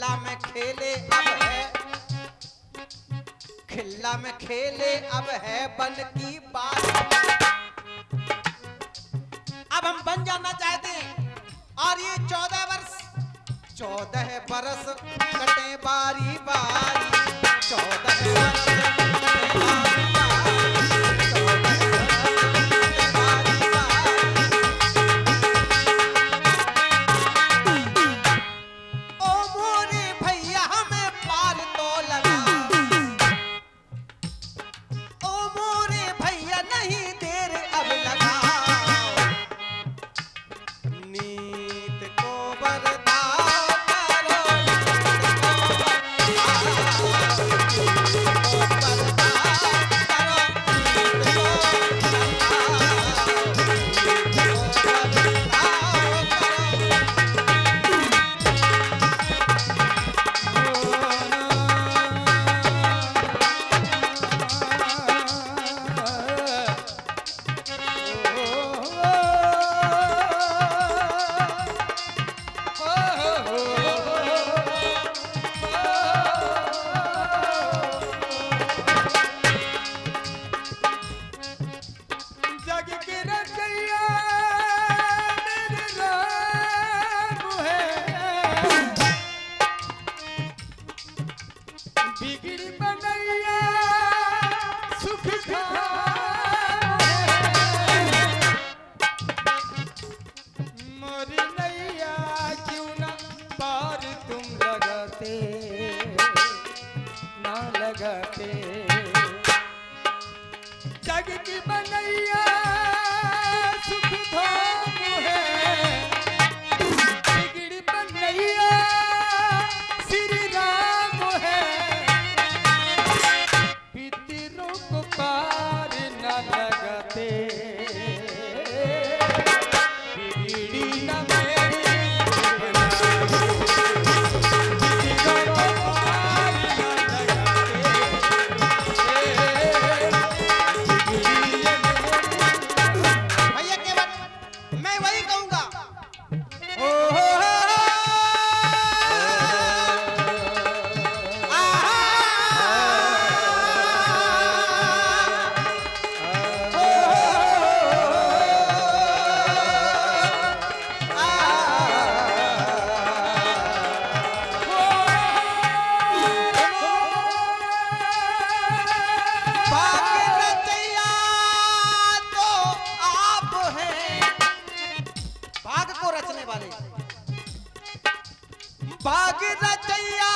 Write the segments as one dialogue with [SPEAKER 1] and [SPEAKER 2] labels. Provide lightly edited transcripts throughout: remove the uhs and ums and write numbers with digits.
[SPEAKER 1] खिल्ला में खेले अब है, खिल्ला में खेले अब है बन की बात। अब हम बन जाना चाहते हैं और ये 14 बरस कटे बारी बारी, 14 बरस कटे बारी बारी, 14 बरस कटे बारी बारी। ओ मोरे भैया हमें पार तो लगा, ओ मोरे भैया नहीं देर अब लगा, नीत को बरदाव करो,
[SPEAKER 2] जग की बनैया सुख धाम है, बिगड़ी बनैया श्री राम है, पितरों को पार न लगते, बिगड़ी न मेरी
[SPEAKER 1] भाग रचैया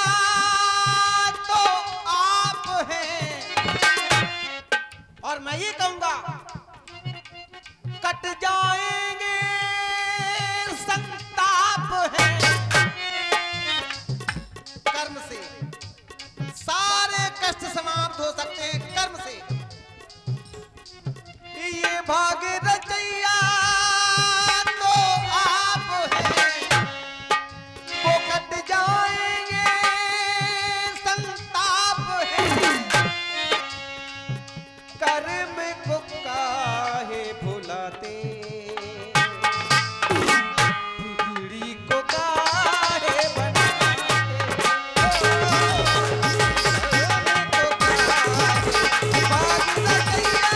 [SPEAKER 1] तो आप हैं, और मैं ये कहूंगा कट जाएंगे संताप है, कर्म से सारे कष्ट समाप्त हो सकते हैं, कर्म से। ये भाग रचैया तो आप हैं, वो कट जाएंगे संताप है, कर्म को काहे भुलाते, बिगड़ी को काहे बनाते, भाग रचैया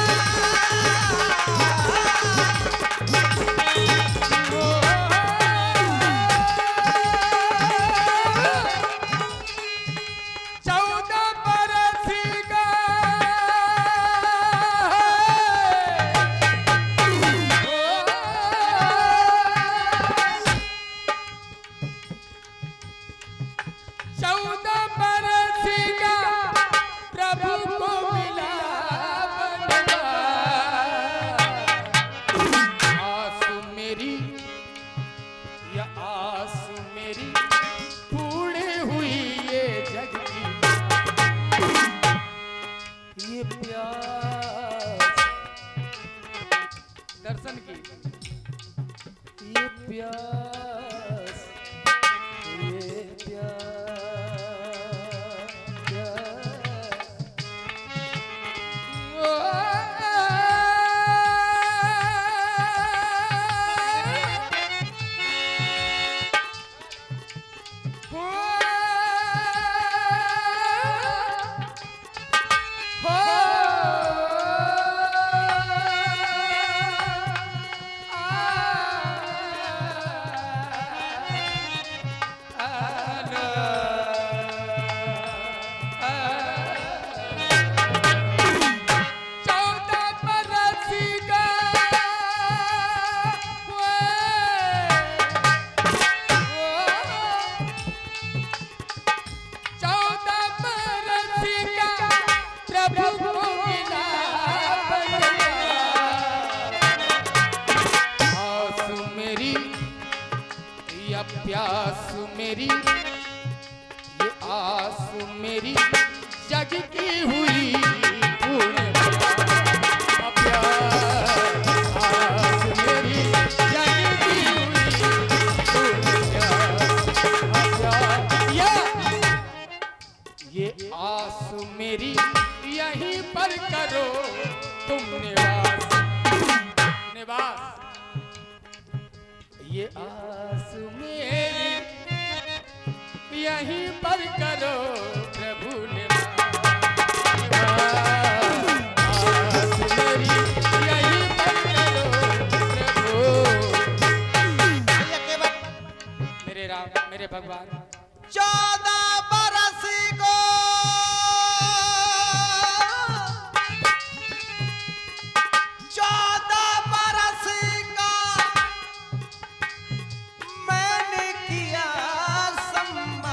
[SPEAKER 2] दर्शन की
[SPEAKER 1] ये प्यास, ये
[SPEAKER 2] प्यास मेरी ये आस मेरी जग की हुई पूर्ण आस मेरी जग की हुई पूर्ण ये आस मेरी यहीं पर करो तुम निवास निवास ये आस मेरी यहीं पर करो प्रभु निवास आस मेरी यहीं पर करो प्रभु
[SPEAKER 1] भैया केवल
[SPEAKER 2] मेरे राम मेरे भगवान
[SPEAKER 1] 14 बरस को 14 बरस का मैंने किया सम्मान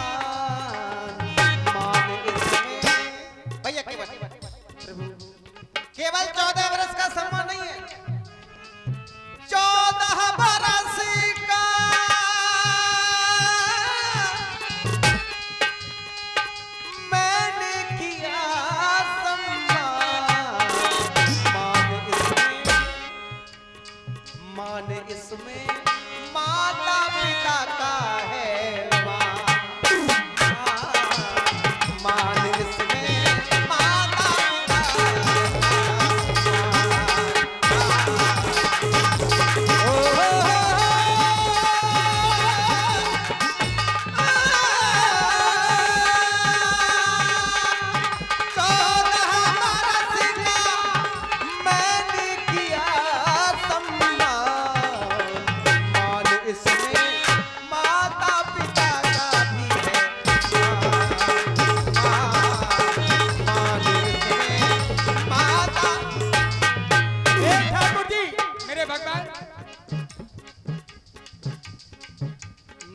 [SPEAKER 1] मान इसमें भैया केवल 14 बरस का सम्मान नहीं है 14 बरस का मैंने किया सम्मान मान इसमें माता पिता का है मान इसमें माता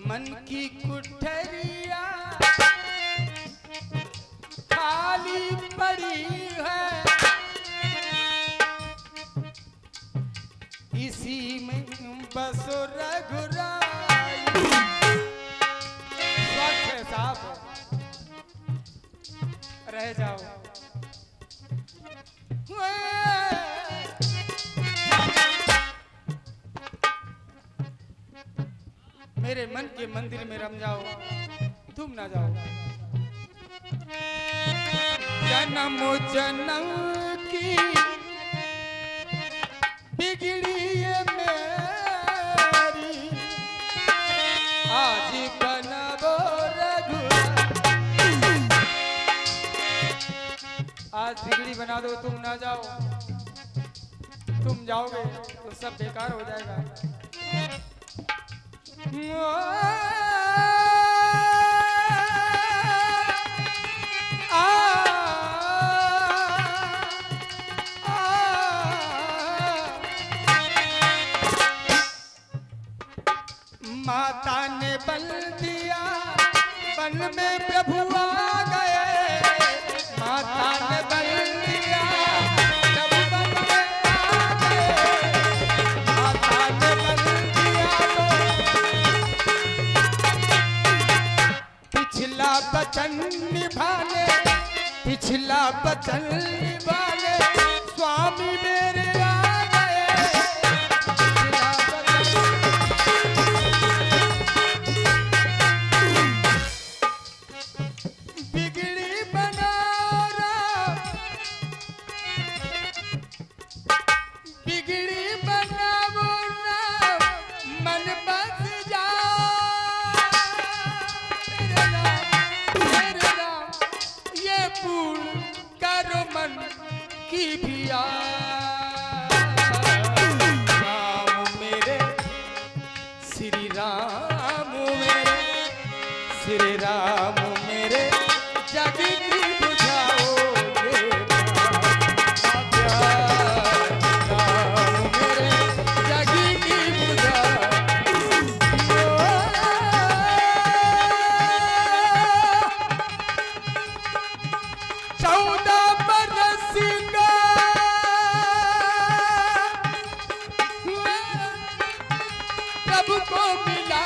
[SPEAKER 2] मन की कुठरिया खाली पड़ी है इसी में बसो रघुराई स्वच्छ है साफ है रह जाओ मेरे मन के मंदिर में रम जाओ तुम ना जाओ जन्म जन्म की बिगड़ी ये मेरी आज बनबो रघुराई आज बिगड़ी बना दो तुम ना जाओ तुम जाओगे तो सब बेकार हो जाएगा माता ने बल दिया वन में प्रभु आ गए माता ने बल दिया प्रभु वन में आ गए माता ने बल दिया तो पिछला वचन निभाने स्वामी मेरे आ गए पिछला बिगड़ी बनाओ ना मन बस जा मेरे राम ये पूर्ण करो मन की भी राम मेरे श्री राम मेरे जग की बुझाओगे राम मेरे जग की बुझाओ 14 बरस का प्रभु को मिला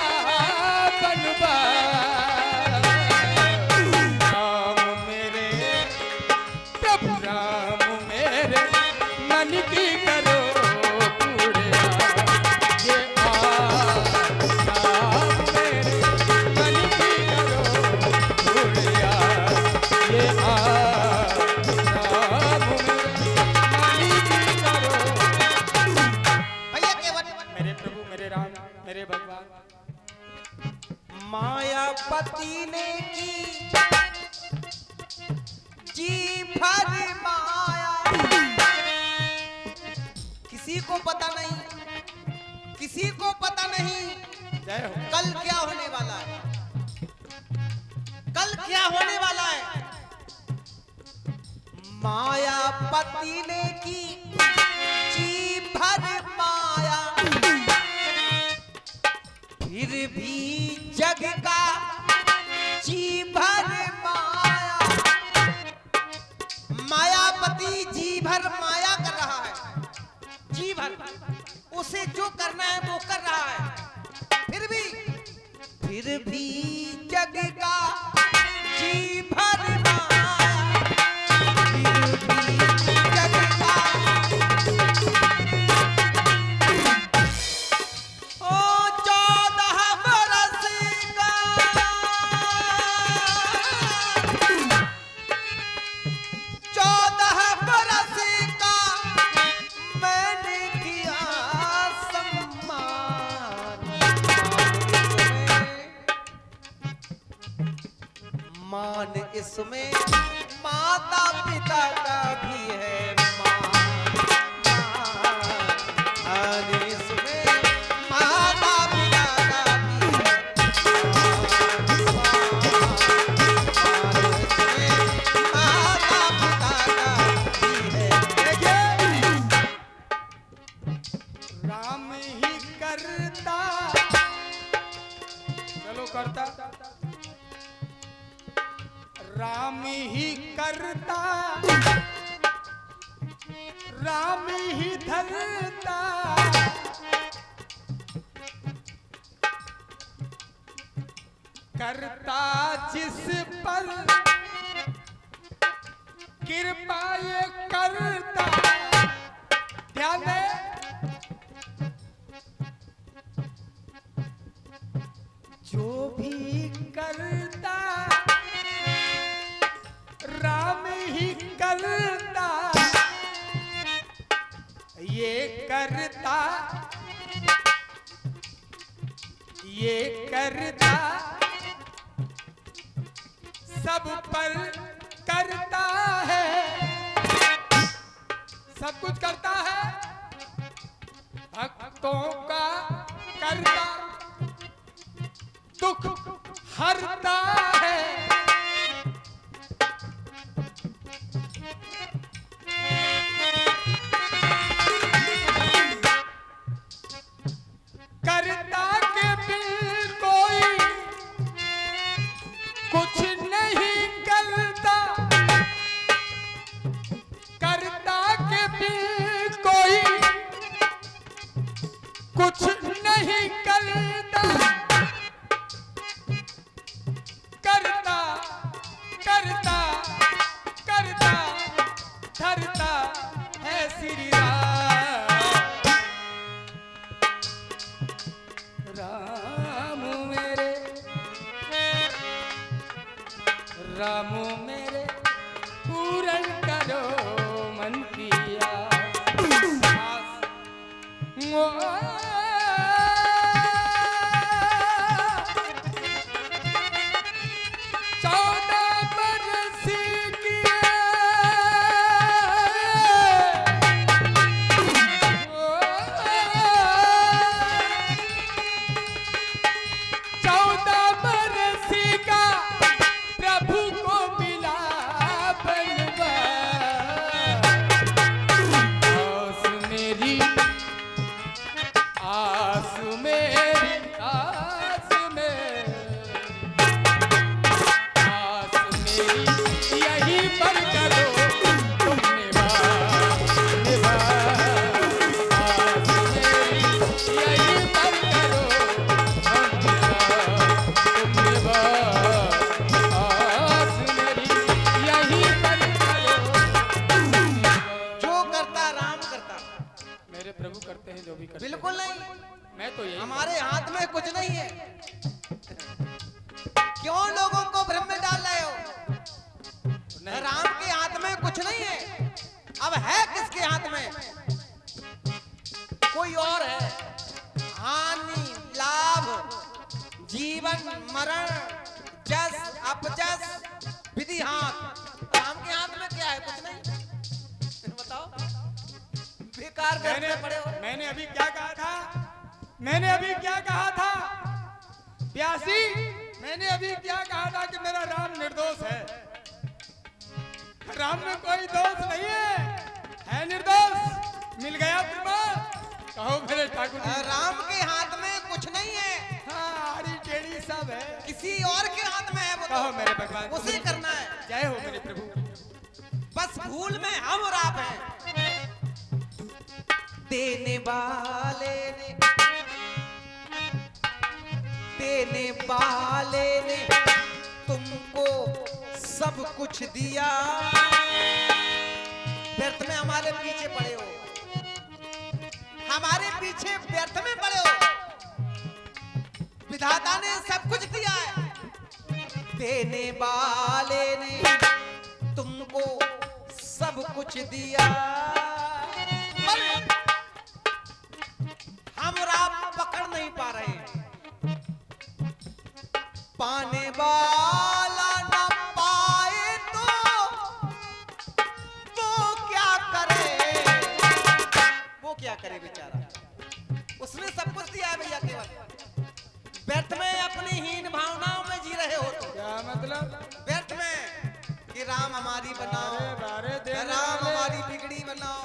[SPEAKER 2] बनवाए। राम मेरे प्रभु राम मेरे मन की करो पूरा, ये राम मेरे मन की करो पूरा, ये राम मेरे मन की करो।
[SPEAKER 1] भैया केवट
[SPEAKER 2] मेरे प्रभु मेरे राम मेरे भगवान,
[SPEAKER 1] मायापति ने की जी भर माया। किसी को पता नहीं, किसी को पता नहीं
[SPEAKER 2] जय हो।
[SPEAKER 1] कल क्या होने वाला है, कल क्या होने वाला है। मायापति ने की जी भर माया, फिर भी जग का जी भर माया। मायापति जी भर माया कर रहा है, जी भर उसे जो करना है वो कर रहा है। फिर भी जग का जी भर माया, फिर भी जग का। ओ 14 बरस का, 14 बरस का मैंने किया सम्मान। मान इसमें माता पिता का भी है मान। मान इसमें माता पिता का भी है मान। माता पिता का भी है।
[SPEAKER 2] राम ही करता, चलो करता, राम ही करता, राम ही धरता, करता जिस पर कृपा ये करता। ध्यान दे, जो भी करता राम ही करता, ये करता, ये करता, सब पर करता है, सब कुछ करता है, भक्तों का करता, दुख हरता है। करता के बिन कोई कुछ नहीं करता, करता के बिन कोई कुछ नहीं करता, करता करता करता धरता है श्री राम मेरे, राम मेरे पूरन करो मन की आस। ओ 14 बरस की 14 बरस का प्रभु को मिला बनवा। आस मेरी, आस मेरी, आस मेरी यही पर करो तुम निभा, निभा। आस मेरी यही पर करो तुम निभा, तो यही
[SPEAKER 1] हमारे हाथ में कुछ नहीं है। क्यों लोगों को भ्रम में डाल रहे हो?
[SPEAKER 2] नहीं।
[SPEAKER 1] राम के हाथ में कुछ नहीं है। अब है किसके हाथ में? कोई और है। हानि लाभ, जीवन मरण, जस अपजस, विधि हाथ। राम के हाथ में क्या है? कुछ नहीं। बताओ, बेकार करते पड़े हो।
[SPEAKER 2] मैंने अभी क्या कहा था? मैंने अभी क्या कहा था प्यासी? मैंने अभी क्या कहा था कि मेरा राम निर्दोष है। राम में कोई दोष नहीं है निर्दोष। मिल गया प्रमाण। कहो मेरे ठाकुर जी।
[SPEAKER 1] राम के हाथ में कुछ नहीं है।
[SPEAKER 2] हाँ, आड़ी टेढ़ी सब है।
[SPEAKER 1] किसी और के हाथ में है। वो
[SPEAKER 2] कहो मेरे भगवान।
[SPEAKER 1] उसे करना है।
[SPEAKER 2] जय हो मेरे प्रभु।
[SPEAKER 1] बस भूल में हम और आप हैं। देने वाले ने तुमको सब कुछ दिया। व्यर्थ में हमारे पीछे पड़े हो। हमारे पीछे व्यर्थ में पड़े हो। विधाता ने सब कुछ दिया है। देने वाले ने तुमको सब कुछ दिया। पर हम और आप पकड़ नहीं पा रहे। पाने वाला न पाए तो क्या करे? वो क्या करे बेचारा? उसने सब कुछ दिया है भैया। केवल व्यर्थ में अपनी हीन भावनाओं में जी रहे हो। तो
[SPEAKER 2] क्या मतलब?
[SPEAKER 1] व्यर्थ में कि राम हमारी बनाओ, राम हमारी बिगड़ी बनाओ।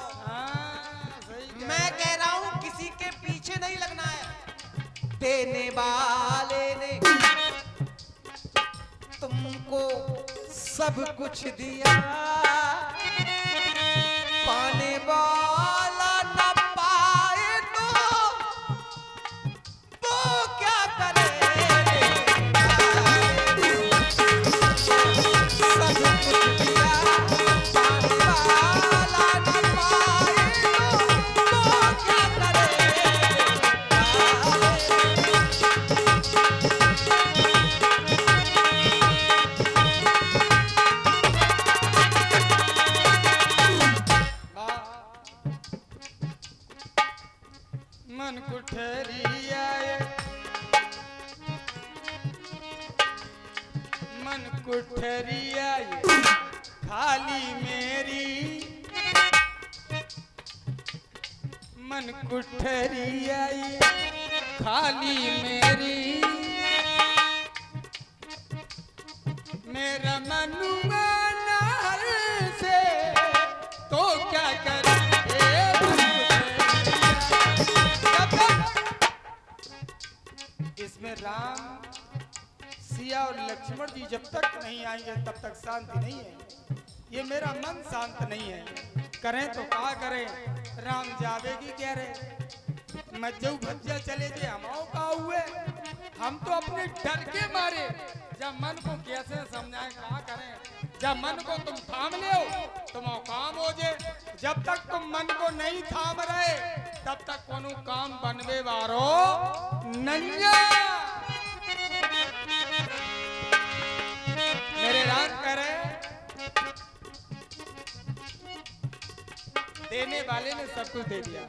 [SPEAKER 2] सही।
[SPEAKER 1] मैं कह रहा हूं किसी के पीछे नहीं लगना है। देने वाले ने तुमको सब कुछ दिया। पाने वाला न पाए तो क्या करे? सब कुछ दिया। पाने वाला न पाए तो क्या करे?
[SPEAKER 2] मन कुठरियाए, मन कुठरियाए खाली मेरी। मन कुठरियाए खाली मेरी। मेरा मनुआ नार से तो क्या करे? इसमें राम सिया और लक्ष्मण जी जब तक नहीं आएंगे तब तक शांति नहीं है। ये मेरा मन शांत नहीं है। करें तो क्या करें? राम जावेगी कह रहे, मज्जू भज्जा चले जे हमाओ का हुए। हम तो अपने डर के मारे जब मन को कैसे समझाएं क्या करें। जब मन को तुम थाम ले तुम काम हो जे। जब तक तुम मन को नहीं थाम रहे तब तक कोनो काम बनवे वारो नन्या। मेरे राम करे देने वाले ने सब कुछ दे दिया।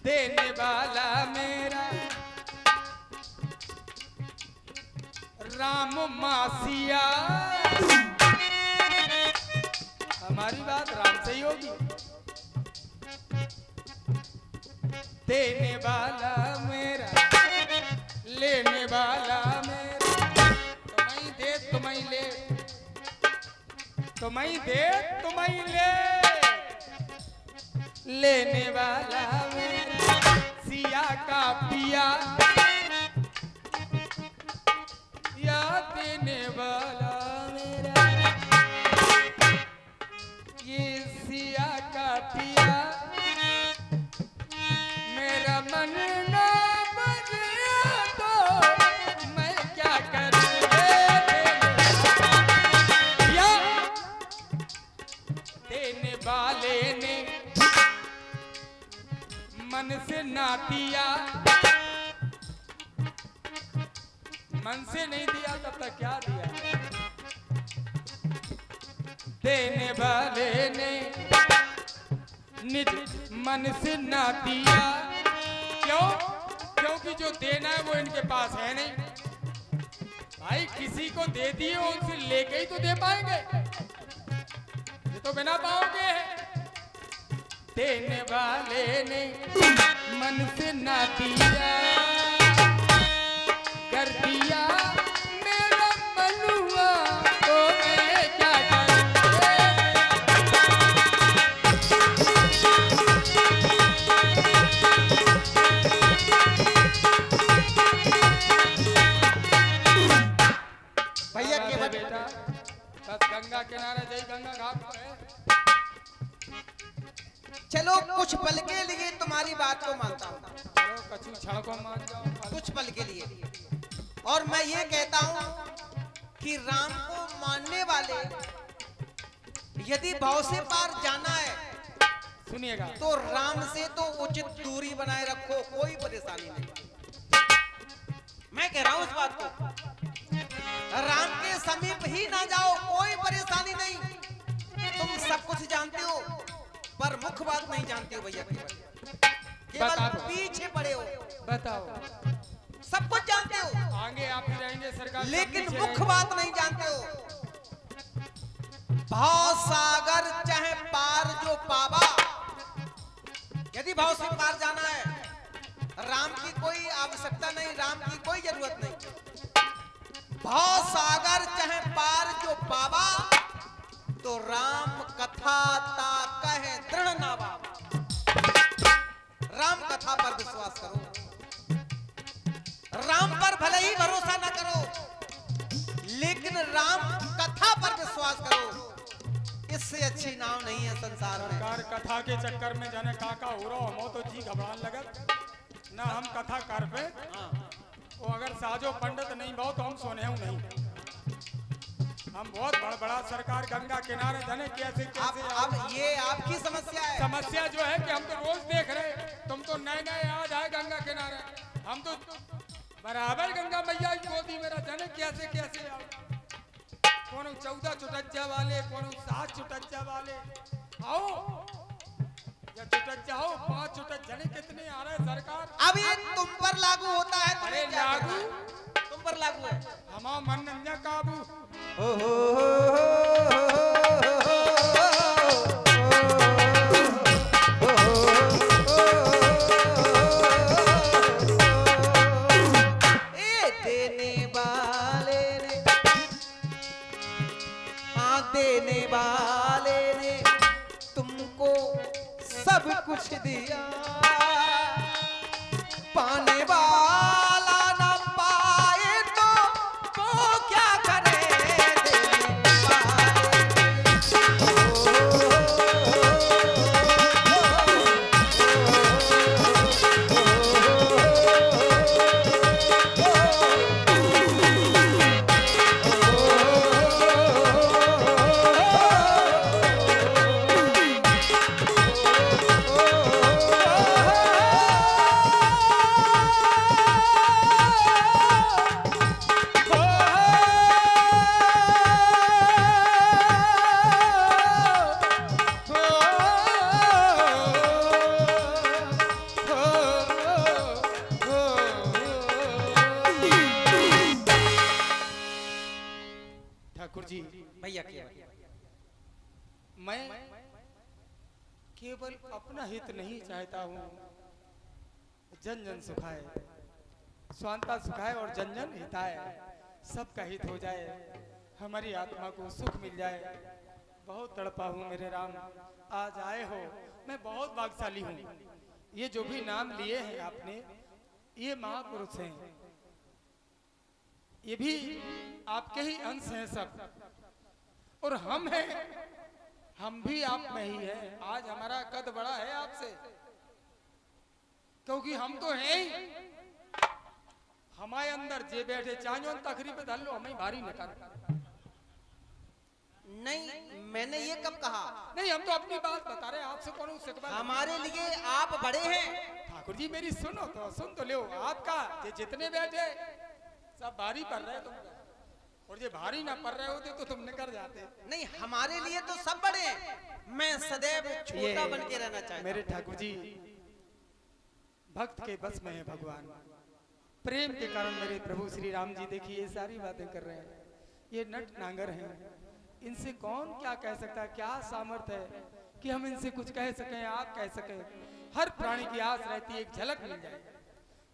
[SPEAKER 2] देने वाला मेरा राम मासिया। हमारी बात राम से ही होगी। देने वाला मेरा लेने वाला मेरा। तुम्हें दे तुम्हें ले, तुम्हें दे तुम्हें ले। लेने वाला मेरा सिया का पिया या देने वाला मेरा ये सिया का पिया। मेरा मन ना बदला तो मैं क्या करूं? या देने वाले ने मन से ना दिया, मन से नहीं दिया तब तक क्या दिया। देने वाले ने निज मन से ना दिया, क्यों? क्योंकि जो देना है वो इनके पास है नहीं। भाई किसी को दे दिए उनसे लेके ही तो दे पाएंगे, ये तो बिना पाओगे। देने वाले ने मन से ना दिया, कर दिया मेरा मनुआ तो मैं क्या करूं।
[SPEAKER 1] भैया के
[SPEAKER 2] बेटा बस गंगा किनारे जाई, गंगा घाट पर है।
[SPEAKER 1] चलो कुछ पल के लिए तुम्हारी बात को मानता हूँ,
[SPEAKER 2] चलो कछु क्षण को मान जाओ।
[SPEAKER 1] कुछ पल के लिए। और मैं ये कहता हूँ कि राम को मानने वाले यदि भाव से पार जाना है
[SPEAKER 2] सुनिएगा,
[SPEAKER 1] तो राम से तो उचित दूरी बनाए रखो, कोई परेशानी नहीं। मैं कह रहा हूं इस बात को, राम के समीप ही ना जाओ, कोई परेशानी नहीं। तुम सब कुछ जानते हो पर मुख्य बात नहीं जानते हो भैया, केवल पीछे पड़े हो।
[SPEAKER 2] बताओ,
[SPEAKER 1] सब कुछ जानते हो,
[SPEAKER 2] आगे आप ही रहेंगे सरकार,
[SPEAKER 1] लेकिन मुख्य बात नहीं जानते हो। भाव सागर चाहे पार जो पावा, यदि भाव से पार जाना है, राम की कोई आवश्यकता नहीं, राम की कोई जरूरत नहीं। भाव सागर चाहे पार जो पावा, तो राम कथा ता कहे दृढ़ नावा। राम कथा पर विश्वास करो, राम पर भले ही भरोसा न करो, लेकिन राम कथा पर विश्वास करो। इससे अच्छी नाव नहीं है संसार में।
[SPEAKER 2] सरकार कथा के चक्कर में जाने काका हो रहा हो तो जी घबरान लगत ना। हम कथा कर पे वो अगर साजो पंडित नहीं बहु तो हम सोने हूं नहीं। हम बहुत बड़ा सरकार गंगा किनारे जाने कैसे कैसे।
[SPEAKER 1] अब ये आपकी समस्या है।
[SPEAKER 2] समस्या जो है कि हम तो रोज देख रहे, तुम तो नए नए आज आए गंगा किनारे, हम तो बराबर गंगा मैया की गोदी मेरा जाने कैसे कैसे कोनो 14 चुटज्जा वाले, कोनो 7 चुटज्जा वाले, आओ या चुटज्जा हो 5 चुटज्जा नहीं, कितने आ रहे सरकार।
[SPEAKER 1] अब ये तुम पर लागू होता है।
[SPEAKER 2] अरे लागू
[SPEAKER 1] तुम पर लागू है।
[SPEAKER 2] हमारा मन नंजा काबू।
[SPEAKER 1] देने वाले ने तुमको सब कुछ दिया, पाने वाला ना पाए तो वो क्या करे। देने
[SPEAKER 2] ठाकुर जी
[SPEAKER 1] भैया क्या
[SPEAKER 2] मैं केवल अपना हित नहीं चाहता हूँ, जन जन सुखाए, स्वांता सुखाए और जन जन हिताए, सबका हित हो जाए, हमारी आत्मा को सुख मिल जाए। बहुत तड़पा हूँ मेरे राम, आज आए हो, मैं बहुत भाग्यशाली हूँ। ये जो भी नाम लिए हैं आपने, ये महापुरुष हैं, ये भी आपके ही अंश हैं सब, और हम हैं, हम भी आप में ही हैं। आज हमारा कद बड़ा है आपसे, क्योंकि हम तो हैं ही। हमारे अंदर जे बैठे चांजों तकरीब धर लो, हमें भारी न कर।
[SPEAKER 1] नहीं, मैंने ये कब कहा?
[SPEAKER 2] नहीं, हम तो अपनी बात बता रहे हैं, आपसे कौन शिकवा?
[SPEAKER 1] हमारे लिए आप बड़े हैं।
[SPEAKER 2] ठाकुर जी मेरी सुनो तो, सुन तो लो। आपका ये जितने बैठे सब भारी पड़ रहे तुम, और ये भारी ना पड़ रहे होते तो तुम निकल जाते।
[SPEAKER 1] नहीं, हमारे लिए तो सब बड़े हैं। मैं सदैव छोटा बन के रहना चाहता हूं।
[SPEAKER 2] मेरे ठाकुर जी भक्त के बस में है भगवान। प्रेम के कारण मेरे प्रभु श्री राम जी देखिए ये सारी बातें कर रहे हैं। ये नट नांगर हैं, इनसे कौन क्या कह सकता है? क्या सामर्थ्य है कि हम इनसे कुछ कह सकें, आप कह सकें? हर प्राणी की आस रहती है एक झलक मिल जाए,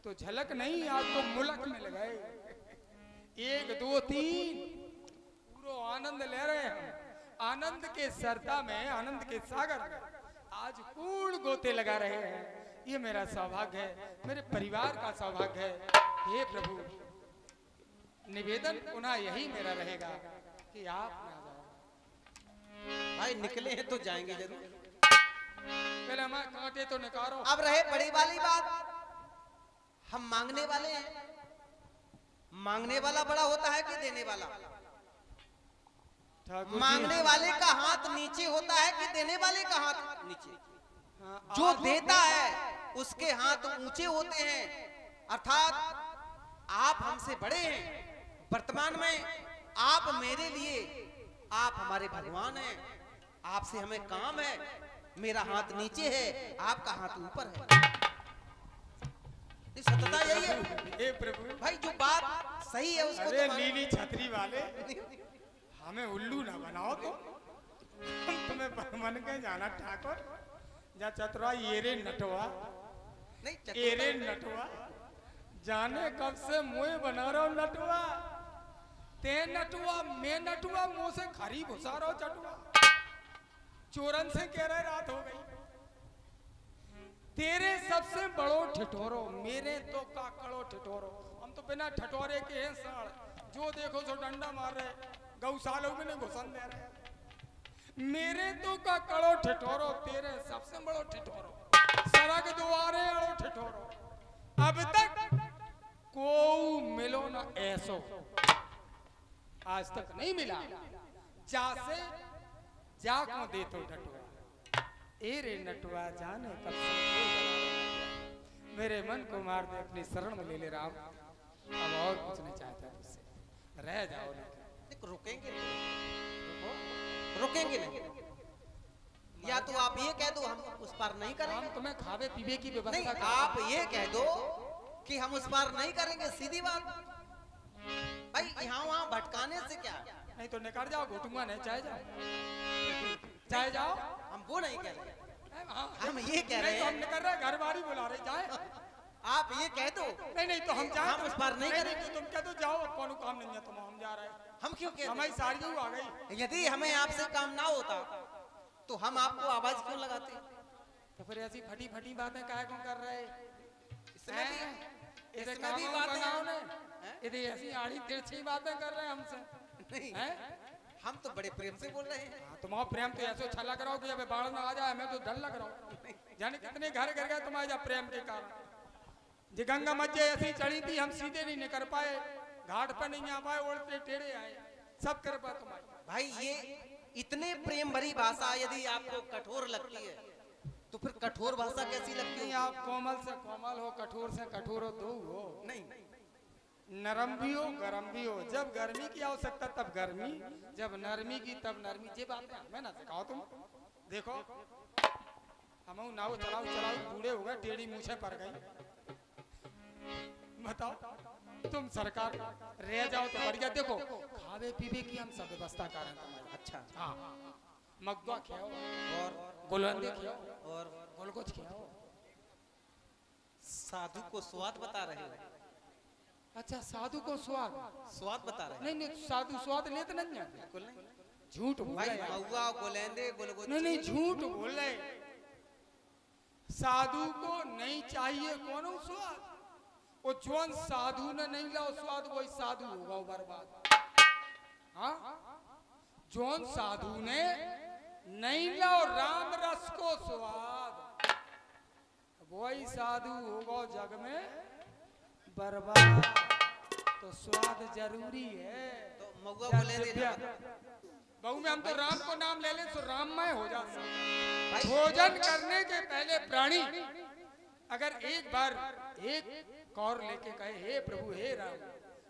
[SPEAKER 2] तो झलक नहीं आपको मुलक में लगाए। 1 2 3 पूरा आनंद ले रहे हैं हम। आनंद के सरता में, आनंद के सागर में आज पूर्ण गोते लगा रहे हैं। ये मेरा सौभाग्य है, मेरे परिवार का सौभाग्य है। हे प्रभु, निवेदन पुनः यही मेरा रहेगा कि आप ना जाओ।
[SPEAKER 1] भाई निकले हैं तो जाएंगे जरूर।
[SPEAKER 2] पहले हमारे कांटे तो निकालो।
[SPEAKER 1] अब रहे बड़ी वाली बात, हम मांगने वाले हैं। मांगने वाला बड़ा होता है कि देने वाला? मांगने वाले का हाथ नीचे होता है कि देने वाले का हाथ नीचे? जो देता है उसके हाथ ऊंचे होते हैं। अर्थात आप हमसे बड़े हैं। वर्तमान में आप मेरे लिए, आप हमारे भगवान हैं। आपसे हमें काम है। मेरा हाथ नीचे है, आपका हाथ ऊपर है। सत्यता यही है।
[SPEAKER 2] हे प्रभु,
[SPEAKER 1] भाई जो बात सही है उसको
[SPEAKER 2] अरे
[SPEAKER 1] तो
[SPEAKER 2] नीली छतरी वाले, हमें उल्लू ना बनाओ तो। हम तुम्हें मन के जाना ठाकुर जा चतुरा ये रे नटवा,
[SPEAKER 1] नहीं
[SPEAKER 2] ये रे नटवा, जाने कब से मुँह बना रहा हूँ नटवा। ते नटवा, मैं नटवा, मुंह से खरी घुसा रहा हूँ चटवा। चोरन से कह रहे रात हो गई। तेरे सबसे बड़ो ठिठोरो, मेरे तो काकड़ो ठिठोरो। हम तो बिना ठठोरे के हैं साड़, जो देखो सो डंडा मार रहे, गौशालों में नहीं घुसन दे रहे। मेरे तो काकड़ो ठिठोरो, तेरे सबसे बड़ो ठिठोरो। सड़क द्वारे अड़ो ठिठोरो, अब तक को मिलो ना ऐसो, आज तक नहीं मिला। जासे जाको दे तो ठठोरा, ए रे नटवा जाने कब से कोई बना रहा। मेरे मन को मार दे, अपनी शरण में ले ले राम। अब और कुछ नहीं चाहता तुझसे, रह जाओ।
[SPEAKER 1] देखो रुकेंगे नहीं, रुकेंगे नहीं। या तो आप ये कह दो हम उस पार नहीं
[SPEAKER 2] हम
[SPEAKER 1] करेंगे।
[SPEAKER 2] तुम्हें खावे पीवे की
[SPEAKER 1] नहीं,
[SPEAKER 2] व्यवस्था कर।
[SPEAKER 1] आप ये कह दो कि हम उस पार नहीं करेंगे, सीधी बात। भाई यहाँ वहाँ भटकाने से क्या?
[SPEAKER 2] नहीं तो निकल जाओ, घुटुआ नहीं, चाहे जाओ, चाहे जाओ।
[SPEAKER 1] हम वो नहीं कह रहे,
[SPEAKER 2] हाँ,
[SPEAKER 1] हम ये कह रहे
[SPEAKER 2] नहीं तो हम
[SPEAKER 1] हैं।
[SPEAKER 2] निकल रहे, घर बारी बुला रहे, जाए।
[SPEAKER 1] आप ये कह दो
[SPEAKER 2] नहीं नहीं तो हम जाए,
[SPEAKER 1] हम उस पार नहीं करेंगे।
[SPEAKER 2] तो तुम कह दो जाओ, कौन काम नहीं है, तुम हम जा रहे हैं।
[SPEAKER 1] हम क्यों कह
[SPEAKER 2] हमारी
[SPEAKER 1] रहे?
[SPEAKER 2] सारी आ गई।
[SPEAKER 1] यदि हमें आपसे काम ना होता तो हम आपको आवाज क्यों लगाते?
[SPEAKER 2] तो फिर ऐसी फटी फटी बातें काहे को कर रहे?
[SPEAKER 1] इसमें भी
[SPEAKER 2] इसे
[SPEAKER 1] इसमें भी
[SPEAKER 2] काम
[SPEAKER 1] बातें
[SPEAKER 2] बनाओ ने,
[SPEAKER 1] हैं?
[SPEAKER 2] इधर ऐसी आड़ी तिरछी बातें कर रहे हैं हमसे।
[SPEAKER 1] नहीं,
[SPEAKER 2] हैं?
[SPEAKER 1] हम तो बड़े प्रेम से बोल रहे हैं।
[SPEAKER 2] हाँ, तुम्हारा प्रेम तो ऐसे अच्छा लग रहा हो कि अब बाढ़ ना आ जाए, मैं तो डर लग रहा हूँ। जाने कितने घर गिर गए तुम्हारे जा प्रेम के कारण। जी गंगा मज्जे ऐसी चढ़ी थी, हम सीधे नहीं निकल पाए, घाट पर नहीं आ पाए, उल्टे टेढ़े आए, सब कृपा तुम्हारी।
[SPEAKER 1] भाई ये इतने प्रेम भरी भाषा यदि आपको कठोर लगती है तो फिर कठोर भाषा कैसी लगती
[SPEAKER 2] नहीं,
[SPEAKER 1] है?
[SPEAKER 2] आप कोमल से कोमल हो, कठोर से कठोर हो, दो हो।
[SPEAKER 1] नहीं,
[SPEAKER 2] नरम भी हो, गरम भी हो। जब गर्मी की आवश्यकता तब गर्मी, जब नरमी की तब नरमी। ये बातें हमें ना सिखाओ तुम। देखो हम नाव चलाओ चलाओ बूढ़े हो गए, टेढ़ी मूछे पड़ गई। बताओ तुम सरकार रह जाओ तो बढ़िया। देखो खावे पीवे की हम सब व्यवस्था कर रहे हैं तुम्हारी।
[SPEAKER 1] अच्छा,
[SPEAKER 2] हाँ, मगवा खियाओ
[SPEAKER 1] और
[SPEAKER 2] गुलंदे खियाओ
[SPEAKER 1] और
[SPEAKER 2] गोलगोज खियाओ।
[SPEAKER 1] साधु को स्वाद बता रहे हो?
[SPEAKER 2] अच्छा, साधु को स्वाद?
[SPEAKER 1] स्वाद बता रहे हैं?
[SPEAKER 2] नहीं नहीं, साधु स्वाद लेते नहीं है।
[SPEAKER 1] बिल्कुल नहीं
[SPEAKER 2] झूठ बोल
[SPEAKER 1] भाई।
[SPEAKER 2] रहे हैं।
[SPEAKER 1] महुआ गोलेंदे गुलगुच्चे
[SPEAKER 2] नहीं नहीं, झूठ बोल रहे। साधु को नहीं चाहिए कौन स्वाद? वो जोन साधु ने नहीं लाओ स्वाद, वही साधु होगा बर्बाद। हाँ, जोन साधु ने नहीं लाओ राम रस को स्वाद, वही साधु होगा जग में बर्बाद। तो स्वाद जरूरी है।
[SPEAKER 1] तो महुआ गोलेंदे ना बता।
[SPEAKER 2] बहू में हम तो राम को नाम ले ले तो राममय हो जाता।
[SPEAKER 1] भाई
[SPEAKER 2] भोजन करने के पहले प्राणी अगर एक बार एक कौर लेके कहे हे प्रभु हे राम,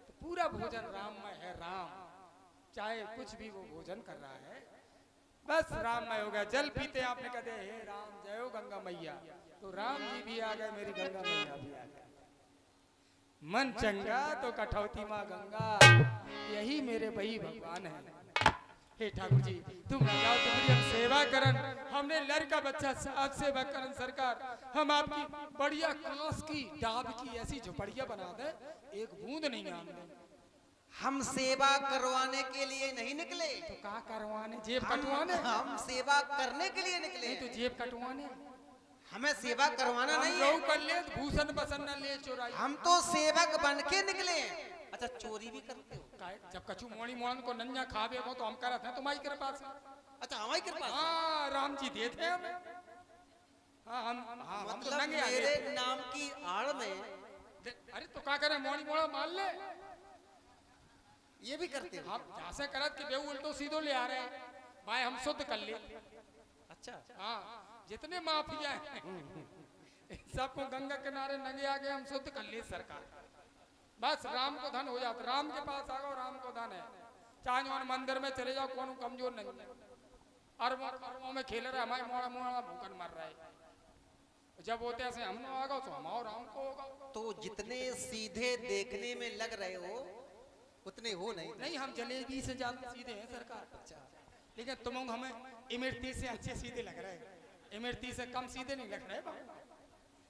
[SPEAKER 2] तो पूरा भोजन राममय है। राम चाहे कुछ भी वो भोजन कर रहा है बस राममय हो गया। जल पीते आपने कहा हे राम जय हो गंगा मैया, तो राम जी भी आ गए, मेरी गंगा मैया भी आ गए। मन चंगा तो कठौती माँ गंगा, यही मेरे भाई भगवान है। हे ठाकुर जी तुम ना जाओ, तुम्हारी हम सेवा करन, हमने लड़का बच्चा साथ सेवा करन सरकार। हम आपकी बढ़िया कांस की डाब की ऐसी झोपड़िया बना दे, एक बूंद नहीं आमदे।
[SPEAKER 1] हम सेवा करवाने के लिए नहीं निकले,
[SPEAKER 2] तो कहा करवाने, जेब कटवाने?
[SPEAKER 1] हम सेवा करने के लिए निकले।
[SPEAKER 2] नहीं तो जेब कटवाने?
[SPEAKER 1] हमें सेवा करवाना नहीं है।
[SPEAKER 2] कर ले भूषण बसन न ले चोराई।
[SPEAKER 1] हम तो सेवक बन के निकले। अच्छा चोरी भी करते हो?
[SPEAKER 2] जब कछु मोड़ी मोड़न को नन्या खावे को तो हम करत हैं तुम्हारी कृपा से।
[SPEAKER 1] अच्छा हमारी कृपा से?
[SPEAKER 2] हाँ राम जी देते हैं हमें। हाँ हम तो
[SPEAKER 1] मतलब
[SPEAKER 2] नंगे
[SPEAKER 1] मेरे नाम की आड़ में।
[SPEAKER 2] अरे तो क्या करे, मोड़ी मोड़ा मान ले।
[SPEAKER 1] ये भी करते हो?
[SPEAKER 2] हम जैसे करत कि बेऊ उल्टो सीधो ले आ रहे हैं भाई, हम शुद्ध कर ले।
[SPEAKER 1] अच्छा
[SPEAKER 2] हाँ जितने माफिया हैं सबको गंगा किनारे नंगे आ गए, हम शुद्ध कर ले सरकार। बस राम को धन हो जाता, राम के पास आ गो, राम को धन है। चाहे मंदिर में चले जाओ, कौन कमजोर नहीं है। अरबों में खेल रहा है, हमारे मोड़ा मोड़ा भूखन मर रहा है। जब होते ऐसे हम आ गो तो हम राम को होगा।
[SPEAKER 1] तो जितने सीधे देखने में लग रहे हो उतने हो नहीं।
[SPEAKER 2] हम जलेबी से ज्यादा सीधे हैं सरकार।
[SPEAKER 1] अच्छा
[SPEAKER 2] लेकिन तुम हमें इमरती से अच्छे सीधे लग रहे हैं, इमरती से कम सीधे नहीं लग रहे बाबू।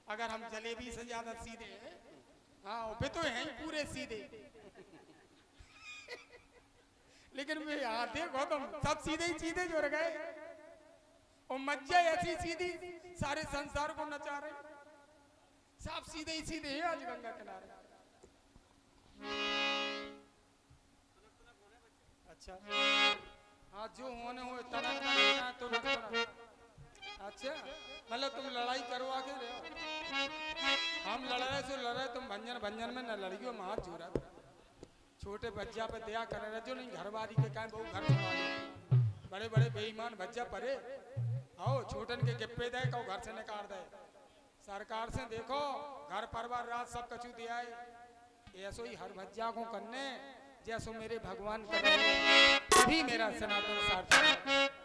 [SPEAKER 2] अगर हम जलेबी से ज्यादा सीधे हैं, हाँ वे तो हैं पूरे सीधे लेकिन वे यहाँ देखो तुम सब सीधे ही सीधे जो रह गए, और मज्जा ऐसी सीधी सारे संसार को नचा रहे। सब सीधे ही सीधे हैं आज गंगा किनारे। अच्छा हाँ जो होने हो तो अच्छा मतलब तुम लड़ाई करवा के रहे हो। हम लड़ रहे सो लड़ रहे, तुम भंजन भंजन में न लड़ियो, हम हाथ जोड़ा। छोटे बच्चा पे दया कर रहे जो नहीं, घरवाली के काहे बहु घर छुड़ा लो। बड़े बड़े बेईमान बच्चा परे आओ छोटन के गिप्पे दे कहो घर से निकाल दे। सरकार से देखो घर परिवार रात सब कछु दिया है, ऐसो ही हर भज्जा को करने जैसो मेरे भगवान कर रहे, तभी मेरा सनातन सार्थक।